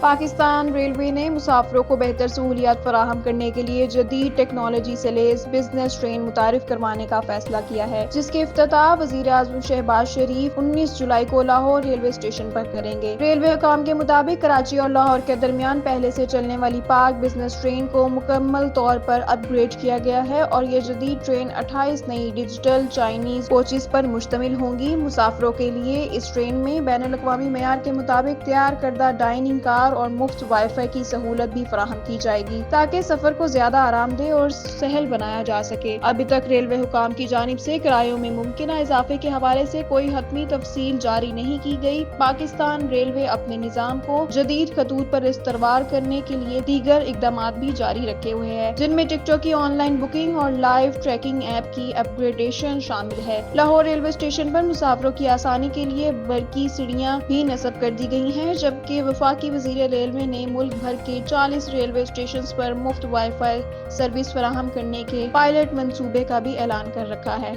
Pakistan railway نے مسافروں کو بہتر سہولیات فراہم کرنے کے لیے جدید ٹیکنالوجی سے لیس بزنس ٹرین متعارف کروانے کا فیصلہ کیا ہے، جس کے افتتاح وزیر اعظم شہباز شریف 19 جولائی کو لاہور ریلوے اسٹیشن پر کریں گے۔ ریلوے حکام کے مطابق کراچی اور لاہور کے درمیان پہلے سے چلنے والی پاک بزنس ٹرین کو مکمل طور پر اپ گریڈ کیا گیا ہے اور یہ جدید ٹرین 28 نئی ڈیجیٹل چائنیز کوچز پر مشتمل ہوں گی۔ مسافروں کے لیے اس ٹرین میں بین الاقوامی معیار کے مطابق تیار کردہ ڈائننگ کار اور مفت وائی فائی کی سہولت بھی فراہم کی جائے گی تاکہ سفر کو زیادہ آرام دہ اور سہل بنایا جا سکے۔ ابھی تک ریلوے حکام کی جانب سے کرایوں میں ممکنہ اضافے کے حوالے سے کوئی حتمی تفصیل جاری نہیں کی گئی۔ پاکستان ریلوے اپنے نظام کو جدید خطوط پر استوار کرنے کے لیے دیگر اقدامات بھی جاری رکھے ہوئے ہے، جن میں ٹکٹوں کی آن لائن بکنگ اور لائیو ٹریکنگ ایپ کی اپ گریڈیشن شامل ہے۔ لاہور ریلوے اسٹیشن پر مسافروں کی آسانی کے لیے برقی سیڑھیاں بھی نصب کر دی گئی ہیں، جبکہ وفاقی وزیر ریلوے نے ملک بھر کے 40 ریلوے اسٹیشنز پر مفت وائی فائی سروس فراہم کرنے کے پائلٹ منصوبے کا بھی اعلان کر رکھا ہے۔